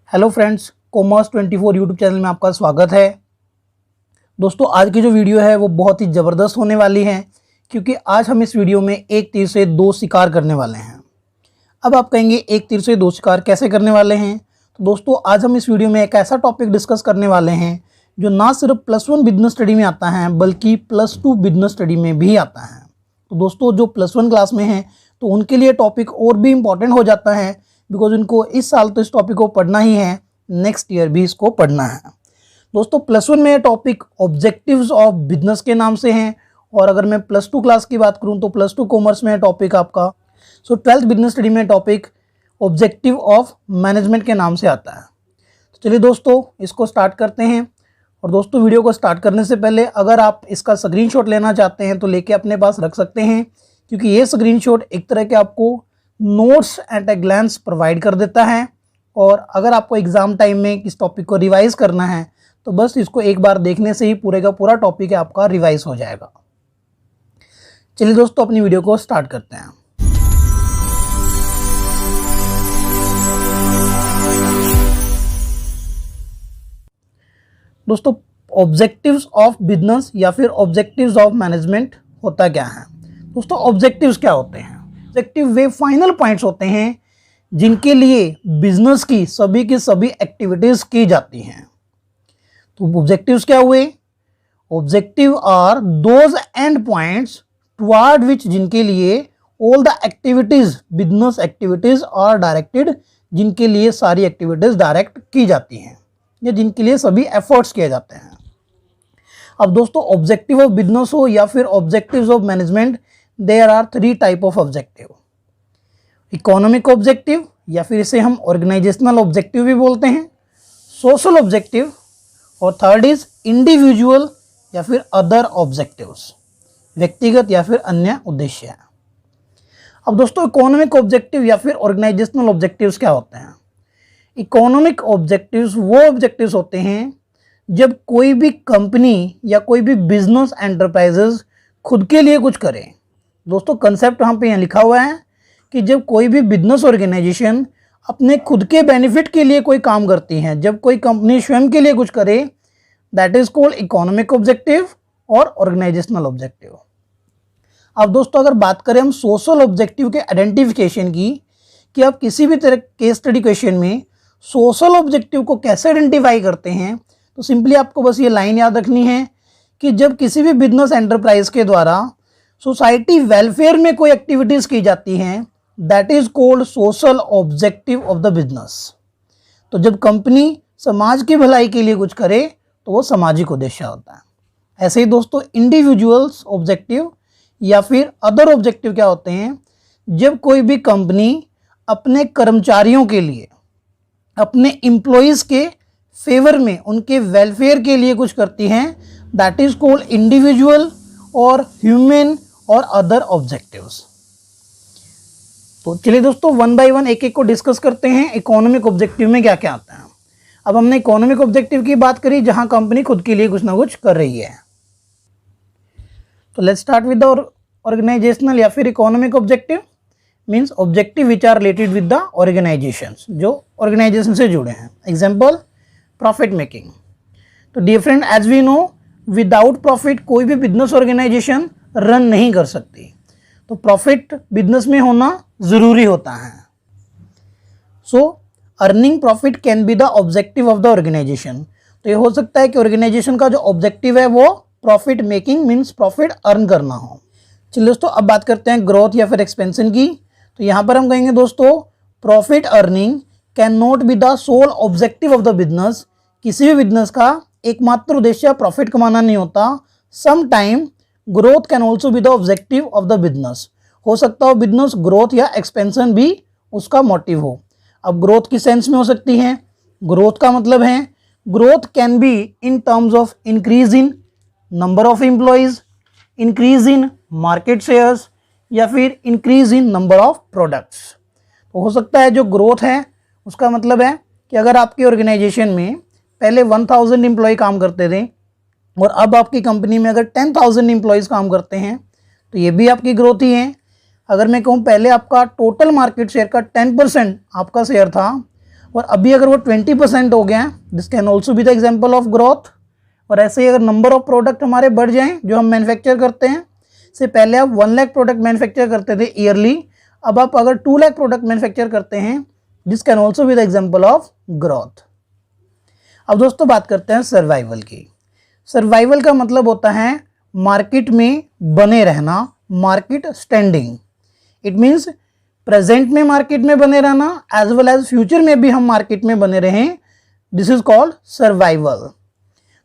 Hello friends, commerce 24 YouTube channel में आपका स्वागत है। दोस्तों, आज की जो वीडियो है वो बहुत ही ज़बरदस्त होने वाली है, क्योंकि आज हम इस वीडियो में एक तीर से दो शिकार करने वाले हैं। अब आप कहेंगे एक तीर से दो शिकार कैसे करने वाले हैं? तो दोस्तों, आज हम इस वीडियो में एक ऐसा टॉपिक डिस्कस करने वाले हैं जो ना सिर्फ +1 बिजनेस स्टडी में आता है बल्कि +2 बिजनेस स्टडी में भी आता है। तो दोस्तों, जो +1 क्लास में हैं तो उनके लिए टॉपिक और भी इम्पॉर्टेंट हो जाता है, बिकॉज उनको इस साल तो इस टॉपिक को पढ़ना ही है, नेक्स्ट ईयर भी इसको पढ़ना है। दोस्तों, +1 में टॉपिक ऑब्जेक्टिव्स ऑफ बिजनेस के नाम से हैं, और अगर मैं +2 क्लास की बात करूं तो +2 कॉमर्स में टॉपिक आपका 12th बिजनेस स्टडी में टॉपिक ऑब्जेक्टिव ऑफ मैनेजमेंट के नाम से आता है। तो चलिए दोस्तों, इसको स्टार्ट करते हैं। और दोस्तों, वीडियो को स्टार्ट करने से पहले अगर आप इसका स्क्रीनशॉट लेना चाहते हैं तो लेके अपने पास रख सकते हैं, क्योंकि ये स्क्रीनशॉट एक तरह के आपको notes at a glance provide कर देता है। और अगर आपको एग्ज़ाम टाइम में इस टॉपिक को रिवाइज करना है तो बस इसको एक बार देखने से ही पूरे का पूरा टॉपिक आपका रिवाइज हो जाएगा। चलिए दोस्तों, अपनी वीडियो को स्टार्ट करते हैं। दोस्तों, ऑब्जेक्टिव्स ऑफ बिजनेस या फिर ऑब्जेक्टिव्स ऑफ मैनेजमेंट होता क्या है? दोस्तों, ऑब्जेक्टिव्स क्या होते हैं? ऑब्जेक्टिव वे फाइनल पॉइंट्स होते हैं जिनके लिए बिजनेस की सभी एक्टिविटीज की जाती हैं। तो ऑब्जेक्टिव्स क्या हुए? Objective are those end points toward which, जिनके लिए all the activities, business activities are directed, जिनके लिए सारी एक्टिविटीज डायरेक्ट की जाती हैं या जिनके लिए सभी एफर्ट्स किए जाते हैं। अब दोस्तों, ऑब्जेक्टिव ऑफ बिजनेस हो या फिर objectives of management, there are 3 type of objective. Economic objective, या फिर इसे हम ऑर्गेनाइजेशनल ऑब्जेक्टिव भी बोलते हैं, सोशल ऑब्जेक्टिव, और थर्ड इज इंडिविजुअल या फिर अदर ऑब्जेक्टिव्स, व्यक्तिगत या फिर अन्य उद्देश्य। अब दोस्तों, इकोनॉमिक ऑब्जेक्टिव या फिर ऑर्गेनाइजेशनल ऑब्जेक्टिव्स क्या होते हैं? इकोनॉमिक ऑब्जेक्टिव्स वो ऑब्जेक्टिव्स होते हैं जब कोई भी कंपनी या कोई भी बिजनेस एंटरप्राइजेज खुद के लिए कुछ करे। दोस्तों, कंसेप्ट यहाँ पे लिखा हुआ है कि जब कोई भी बिजनेस ऑर्गेनाइजेशन अपने खुद के बेनिफिट के लिए कोई काम करती हैं, जब कोई कंपनी स्वयं के लिए कुछ करे, that is called economic objective और ऑर्गेनाइजेशनल ऑब्जेक्टिव। अब दोस्तों, अगर बात करें हम सोशल ऑब्जेक्टिव के आइडेंटिफिकेशन की, कि आप किसी भी तरह केस स्टडी क्वेश्चन में सोशल ऑब्जेक्टिव को कैसे आइडेंटिफाई करते हैं, तो सिंपली आपको बस ये लाइन याद रखनी है कि जब किसी भी बिजनेस एंटरप्राइज के द्वारा सोसाइटी वेलफेयर में कोई एक्टिविटीज़ की जाती हैं, that is called social objective of the business. तो जब कंपनी समाज की भलाई के लिए कुछ करे तो वो सामाजिक उद्देश्य होता है। ऐसे ही दोस्तों, इंडिविजुअल्स ऑब्जेक्टिव या फिर अदर ऑब्जेक्टिव क्या होते हैं? जब कोई भी कंपनी अपने कर्मचारियों के लिए, अपने एम्प्लॉयज़ के फेवर में, उनके वेलफेयर के लिए कुछ करती हैं, दैट इज कॉल्ड इंडिविजुअल और ह्यूमन और अदर ऑब्जेक्टिव्स। तो चलिए दोस्तों, 1 बाय 1 एक को डिस्कस करते हैं। इकोनॉमिक ऑब्जेक्टिव में क्या क्या आता है? अब हमने इकोनॉमिक ऑब्जेक्टिव की बात करी जहां कंपनी खुद के लिए कुछ ना कुछ कर रही है। तो let's start with the organisational या फिर economic objective. Means objective which are related with the organisations, जो ऑर्गेनाइजेशन से जुड़े हैं। Example, profit making. तो dear friend, as we know, without profit कोई भी बिजनेस ऑर्गेनाइजेशन रन नहीं कर सकती। तो प्रॉफिट बिजनेस में होना ज़रूरी होता है। So earning profit can be the objective of the organisation. तो ये हो सकता है कि ऑर्गेनाइजेशन का जो ऑब्जेक्टिव है वो profit making, means profit earn करना हो। चलिए दोस्तों, अब बात करते हैं ग्रोथ या फिर एक्सपेंशन की। तो यहाँ पर हम कहेंगे दोस्तों, profit earning can not be the sole objective of the business. किसी भी बिजनेस का एकमात्र उद्देश्य प्रॉफिट कमाना नहीं होता। Some time growth can also be the objective of the business. हो सकता हो बिजनेस ग्रोथ या एक्सपेंशन भी उसका मोटिव हो। अब ग्रोथ की सेंस में हो सकती है। ग्रोथ का मतलब है, growth can be in terms of increase in number of employees, increase in market shares, या फिर increase in number of products. तो हो सकता है जो ग्रोथ है उसका मतलब है कि अगर आपकी ऑर्गेनाइजेशन में पहले 1000 एम्प्लॉय काम करते थे और अब आपकी कंपनी में अगर 10,000 एम्प्लॉयज़ काम करते हैं, तो ये भी आपकी ग्रोथ ही है। अगर मैं कहूँ पहले आपका टोटल मार्केट शेयर का 10% आपका शेयर था और अभी अगर वो 20% हो गया है, this can also be the example of growth. और ऐसे ही अगर नंबर ऑफ प्रोडक्ट हमारे बढ़ जाएं जो हम मैन्युफैक्चर करते हैं, से पहले आप 1 लाख प्रोडक्ट मैन्युफैक्चर करते थे ईयरली, अब आप अगर 2 लाख प्रोडक्ट मैन्युफैक्चर करते हैं, this can also be the example of growth. अब दोस्तों बात करते हैं सर्वाइवल की। सर्वाइवल का मतलब होता है मार्केट में बने रहना, market standing. It means present में मार्केट में बने रहना एज वेल एज फ्यूचर में भी हम मार्केट में बने रहें, दिस इज कॉल्ड सर्वाइवल।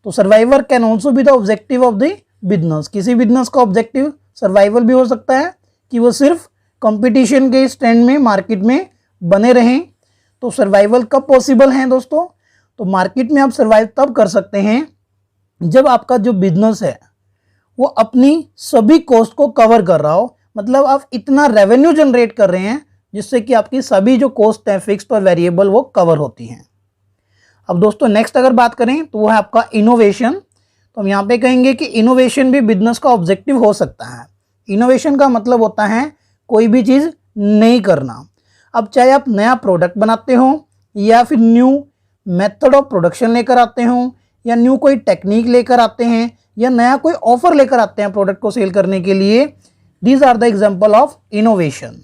तो survival can also be the objective of the business. किसी बिजनेस का ऑब्जेक्टिव सर्वाइवल भी हो सकता है कि वो सिर्फ कंपटीशन के स्टैंड में मार्केट में बने रहें। तो सर्वाइवल कब पॉसिबल है दोस्तों? तो मार्केट में आप सर्वाइव तब कर सकते हैं जब आपका जो बिजनेस है वो अपनी सभी कॉस्ट को कवर कर रहा हो, मतलब आप इतना रेवेन्यू जनरेट कर रहे हैं जिससे कि आपकी सभी जो कॉस्ट है फिक्स्ड और वेरिएबल वो कवर होती हैं। अब दोस्तों नेक्स्ट अगर बात करें तो वो है आपका इनोवेशन। तो हम यहाँ पे कहेंगे कि इनोवेशन भी बिजनेस का ऑब्जेक्टिव हो सकता है। इनोवेशन का मतलब होता है कोई भी चीज़ नई करना। अब चाहे आप नया प्रोडक्ट बनाते हो या फिर न्यू मेथड ऑफ प्रोडक्शन लेकर आते हो या न्यू कोई टेक्निक लेकर आते हैं या नया कोई ऑफर लेकर आते हैं प्रोडक्ट को सेल करने के लिए, these are the example of innovation.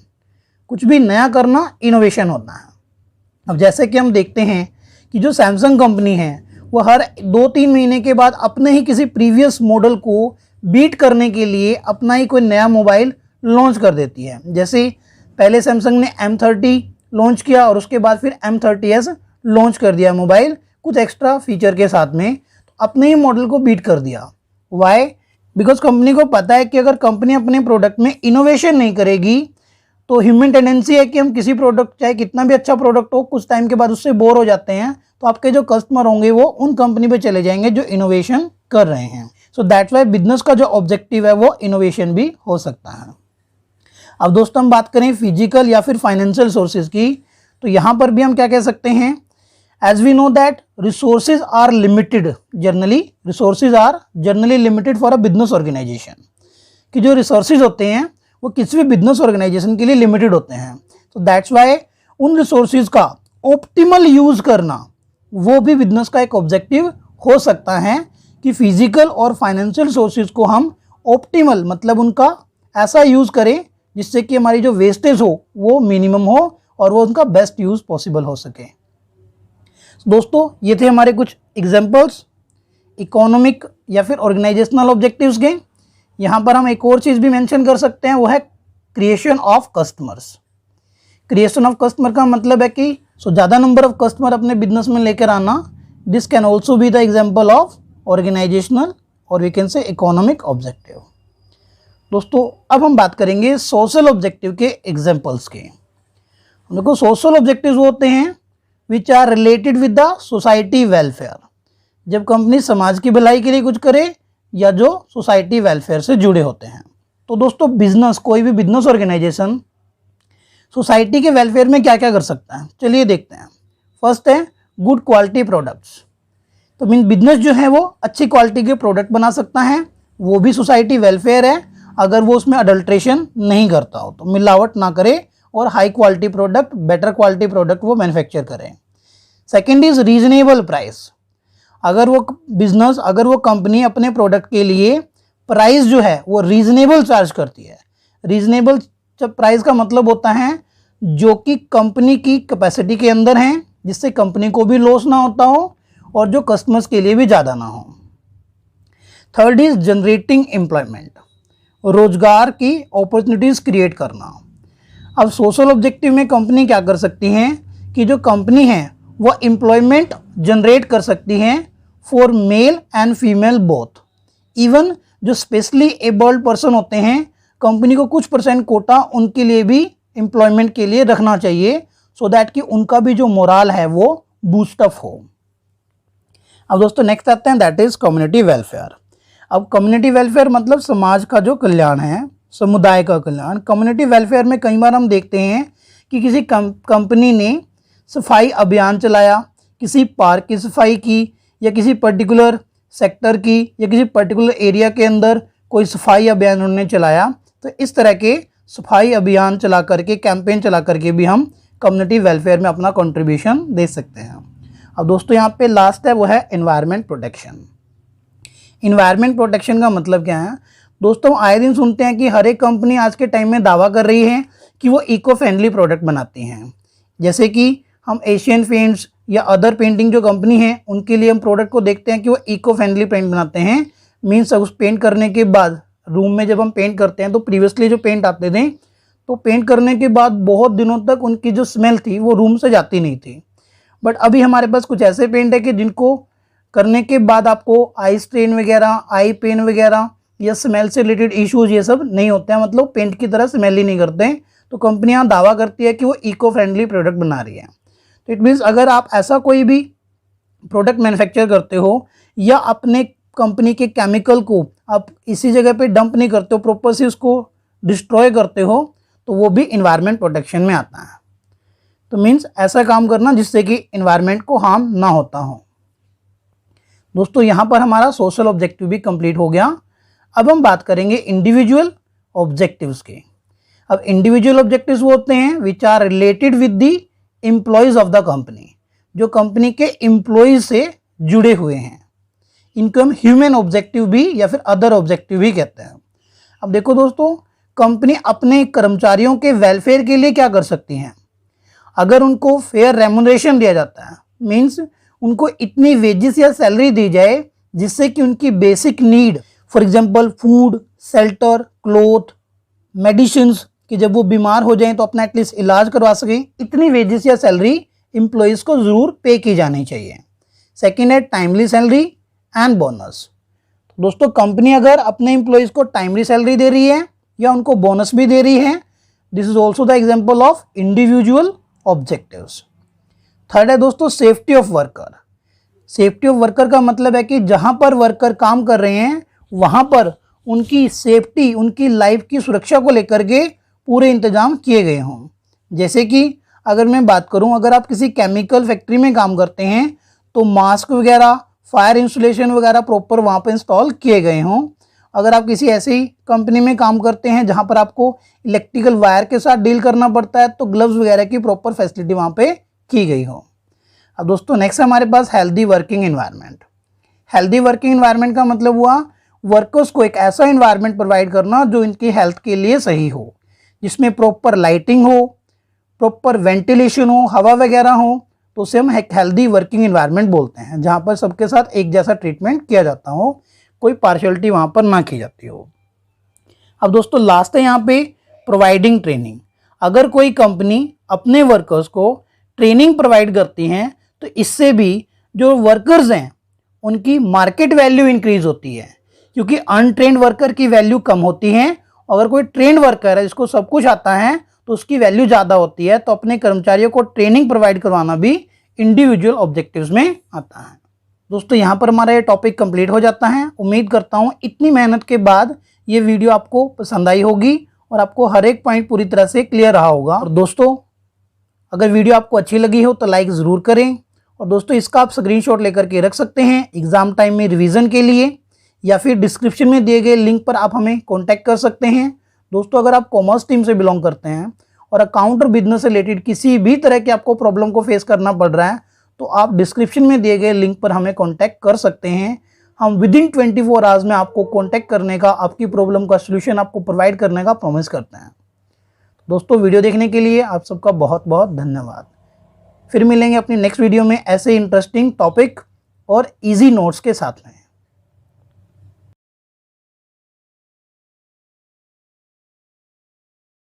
कुछ भी नया करना इनोवेशन होता है। अब जैसे कि हम देखते हैं कि जो सैमसंग कंपनी है वो हर 2-3 महीने के बाद अपने ही किसी प्रीवियस मॉडल को बीट करने के लिए अपना ही कोई नया मोबाइल लॉन्च कर देती है। जैसे पहले सैमसंग ने M30 लॉन्च किया और उसके बाद फिर M30s लॉन्च कर दिया मोबाइल कुछ एक्स्ट्रा फीचर के साथ में, तो अपने ही मॉडल को बीट कर दिया। वाई? बिकॉज कंपनी को पता है कि अगर कंपनी अपने प्रोडक्ट में इनोवेशन नहीं करेगी तो ह्यूमन टेंडेंसी है कि हम किसी प्रोडक्ट, चाहे कितना भी अच्छा प्रोडक्ट हो, कुछ टाइम के बाद उससे बोर हो जाते हैं। तो आपके जो कस्टमर होंगे वो उन कंपनी पे चले जाएंगे जो इनोवेशन कर रहे हैं। सो दैट्स वाई बिजनेस का जो ऑब्जेक्टिव है वो इनोवेशन भी हो सकता है। अब दोस्तों हम बात करें फिजिकल या फिर फाइनेंशियल सोर्सेज की, तो यहाँ पर भी हम क्या कह सकते हैं, as we know that resources are limited, resources are generally limited for a business organisation. कि जो रिसोर्सेज होते हैं वो किसी भी बिजनेस ऑर्गेनाइजेशन के लिए लिमिटेड होते हैं। तो दैट्स वाई उन रिसोर्सेज का ऑप्टिमल यूज करना वो भी बिजनेस का एक ऑब्जेक्टिव हो सकता है कि फिजिकल और फाइनेंशियल सोर्सेज को हम ऑप्टिमल, मतलब उनका ऐसा यूज करें जिससे कि हमारी जो वेस्टेज हो वो मिनिमम हो और वो उनका बेस्ट यूज पॉसिबल हो सके। दोस्तों ये थे हमारे कुछ एग्जांपल्स इकोनॉमिक या फिर ऑर्गेनाइजेशनल ऑब्जेक्टिव्स के। यहाँ पर हम एक और चीज़ भी मेंशन कर सकते हैं, वो है creation of customers. Creation of customer का मतलब है कि ज़्यादा नंबर ऑफ कस्टमर अपने बिजनेस में लेकर आना। This can also be the example of organisational और we can say economic objective. दोस्तों अब हम बात करेंगे सोशल ऑब्जेक्टिव के एग्जाम्पल्स के। देखो सोशल ऑब्जेक्टिव्स होते हैं which are related with the society welfare, जब कंपनी समाज की भलाई के लिए कुछ करे या जो सोसाइटी वेलफेयर से जुड़े होते हैं। तो दोस्तों बिजनेस, कोई भी बिजनेस ऑर्गेनाइजेशन सोसाइटी के वेलफेयर में क्या क्या कर सकता है, चलिए देखते हैं। फर्स्ट है गुड क्वालिटी प्रोडक्ट्स। तो मीन बिजनेस जो है वो अच्छी क्वालिटी के प्रोडक्ट बना सकता है, वो भी सोसाइटी वेलफेयर है अगर वो उसमें अडल्ट्रेशन नहीं करता हो, तो मिलावट ना करे और high quality product, better quality product वो मैन्युफैक्चर करें। Second is reasonable price. अगर वो बिजनेस, अगर वो कंपनी अपने प्रोडक्ट के लिए प्राइस जो है वो रीजनेबल चार्ज करती है। रीजनेबल प्राइस का मतलब होता है जो कि कंपनी की कैपेसिटी के अंदर है, जिससे कंपनी को भी लॉस ना होता हो और जो कस्टमर्स के लिए भी ज़्यादा ना हो। थर्ड इज जनरेटिंग एम्प्लॉयमेंट, रोजगार की अपॉर्चुनिटीज़ क्रिएट करना। अब सोशल ऑब्जेक्टिव में कंपनी क्या कर सकती हैं कि जो कंपनी है वो एम्प्लॉयमेंट जनरेट कर सकती हैं for male and female both. Even जो स्पेशली एबल्ड पर्सन होते हैं, कंपनी को कुछ % कोटा उनके लिए भी एम्प्लॉयमेंट के लिए रखना चाहिए, सो दैट कि उनका भी जो मोराल है वो बूस्टअप हो। अब दोस्तों नेक्स्ट आते हैं, दैट इज कम्युनिटी वेलफेयर। अब कम्युनिटी वेलफेयर मतलब समाज का जो कल्याण है, समुदाय का कल्याण। कम्युनिटी वेलफेयर में कई बार हम देखते हैं कि किसी कंपनी ने सफाई अभियान चलाया, किसी पार्क की सफाई की या किसी पर्टिकुलर सेक्टर की या किसी पर्टिकुलर एरिया के अंदर कोई सफाई अभियान उन्होंने चलाया। तो इस तरह के सफाई अभियान चला करके, कैंपेन चला करके भी हम कम्युनिटी वेलफेयर में अपना कंट्रीब्यूशन दे सकते हैं। अब दोस्तों यहाँ पे लास्ट है वो है एनवायरनमेंट प्रोटेक्शन। एनवायरनमेंट प्रोटेक्शन का मतलब क्या है दोस्तों, आए दिन सुनते हैं कि हर एक कंपनी आज के टाइम में दावा कर रही है कि वो इको फ्रेंडली प्रोडक्ट बनाती हैं। जैसे कि हम एशियन पेंट्स या अदर पेंटिंग जो कंपनी है उनके लिए हम प्रोडक्ट को देखते हैं कि वो इको फ्रेंडली पेंट बनाते हैं। मीन्स उस पेंट करने के बाद रूम में जब हम पेंट करते हैं तो प्रीवियसली जो पेंट आते थे तो पेंट करने के बाद बहुत दिनों तक उनकी जो स्मेल थी वो रूम से जाती नहीं थी। बट अभी हमारे पास कुछ ऐसे पेंट है कि जिनको करने के बाद आपको आई स्ट्रेन वगैरह, आई पेन वगैरह या स्मेल से रिलेटेड इश्यूज ये सब नहीं होते हैं, मतलब पेंट की तरह स्मेल ही नहीं करते हैं। तो कंपनियां दावा करती है कि वो इको फ्रेंडली प्रोडक्ट बना रही है। तो इट मीन्स अगर आप ऐसा कोई भी प्रोडक्ट मैन्युफैक्चर करते हो या अपने कंपनी के केमिकल को आप इसी जगह पे डंप नहीं करते हो, प्रॉपर से उसको डिस्ट्रॉय करते हो, तो वो भी इन्वायरमेंट प्रोटेक्शन में आता है। तो मीन्स ऐसा काम करना जिससे कि इन्वायरमेंट को हार्म ना होता हो। दोस्तों यहाँ पर हमारा सोशल ऑब्जेक्टिव भी कंप्लीट हो गया। अब हम बात करेंगे इंडिविजुअल ऑब्जेक्टिव्स के। अब इंडिविजुअल ऑब्जेक्टिव्स वो होते हैं which are related with the employees of the company, जो कंपनी के एम्प्लॉयज से जुड़े हुए हैं। इनको हम ह्यूमन ऑब्जेक्टिव भी या फिर अदर ऑब्जेक्टिव भी कहते हैं। अब देखो दोस्तों, कंपनी अपने कर्मचारियों के वेलफेयर के लिए क्या कर सकती हैं। अगर उनको फेयर रेम्यूनरेशन दिया जाता है, मीन्स उनको इतनी वेजेस या सैलरी दी जाए जिससे कि उनकी basic need, for example food, shelter, cloth, medicines, कि जब वो बीमार हो जाएं तो अपना एटलीस्ट इलाज करवा सकें, इतनी वेजेस या सैलरी एम्प्लॉयज़ को ज़रूर पे की जानी चाहिए। सेकेंड है टाइमली सैलरी एंड बोनस। दोस्तों कंपनी अगर अपने एम्प्लॉयज़ को टाइमली सैलरी दे रही है या उनको बोनस भी दे रही है, this is also the example of individual objectives. Third है दोस्तों safety of worker. Safety of worker का मतलब है कि जहां पर वर्कर काम कर रहे हैं वहां पर उनकी सेफ्टी, उनकी लाइफ की सुरक्षा को लेकर के पूरे इंतजाम किए गए हों। जैसे कि अगर मैं बात करूं, अगर आप किसी केमिकल फैक्ट्री में काम करते हैं तो मास्क वगैरह, फायर इंसुलेशन वगैरह प्रॉपर वहाँ पर इंस्टॉल किए गए हों। अगर आप किसी ऐसी कंपनी में काम करते हैं जहाँ पर आपको इलेक्ट्रिकल वायर के साथ डील करना पड़ता है तो ग्लव्स वगैरह की प्रॉपर फैसिलिटी वहाँ पे की गई हो। अब दोस्तों नेक्स्ट हमारे पास healthy working environment. Healthy working environment का मतलब हुआ वर्कर्स को एक ऐसा एनवायरनमेंट प्रोवाइड करना जो इनकी हेल्थ के लिए सही हो, जिसमें प्रॉपर लाइटिंग हो, प्रॉपर वेंटिलेशन हो, हवा वगैरह हो, तो उसे हम एक हेल्दी वर्किंग एनवायरनमेंट बोलते हैं, जहाँ पर सबके साथ एक जैसा ट्रीटमेंट किया जाता हो, कोई पार्शियलिटी वहाँ पर ना की जाती हो। अब दोस्तों लास्ट है यहाँ पे प्रोवाइडिंग ट्रेनिंग। अगर कोई कंपनी अपने वर्कर्स को ट्रेनिंग प्रोवाइड करती हैं तो इससे भी जो वर्कर्स हैं उनकी मार्केट वैल्यू इंक्रीज होती है, क्योंकि अनट्रेंड वर्कर की वैल्यू कम होती है। अगर कोई ट्रेंड वर्कर है जिसको सब कुछ आता है तो उसकी वैल्यू ज़्यादा होती है। तो अपने कर्मचारियों को ट्रेनिंग प्रोवाइड करवाना भी इंडिविजुअल ऑब्जेक्टिव्स में आता है। दोस्तों यहाँ पर हमारा ये टॉपिक कंप्लीट हो जाता है। उम्मीद करता हूँ इतनी मेहनत के बाद ये वीडियो आपको पसंद आई होगी और आपको हर एक पॉइंट पूरी तरह से क्लियर रहा होगा। और दोस्तों अगर वीडियो आपको अच्छी लगी हो तो लाइक ज़रूर करें। और दोस्तों इसका आप स्क्रीनशॉट लेकर के रख सकते हैं एग्ज़ाम टाइम में रिवीजन के लिए, या फिर डिस्क्रिप्शन में दिए गए लिंक पर आप हमें कॉन्टैक्ट कर सकते हैं। दोस्तों अगर आप कॉमर्स टीम से बिलोंग करते हैं और अकाउंट और बिजनेस से रिलेटेड किसी भी तरह के आपको प्रॉब्लम को फेस करना पड़ रहा है तो आप डिस्क्रिप्शन में दिए गए लिंक पर हमें कॉन्टैक्ट कर सकते हैं। हम विदिन 24 आवर्स में आपको कॉन्टैक्ट करने का, आपकी प्रॉब्लम का सलूशन आपको प्रोवाइड करने का प्रॉमिस करते हैं। दोस्तों वीडियो देखने के लिए आप सबका बहुत बहुत धन्यवाद। फिर मिलेंगे अपनी नेक्स्ट वीडियो में ऐसे इंटरेस्टिंग टॉपिक और इजी नोट्स के साथ में।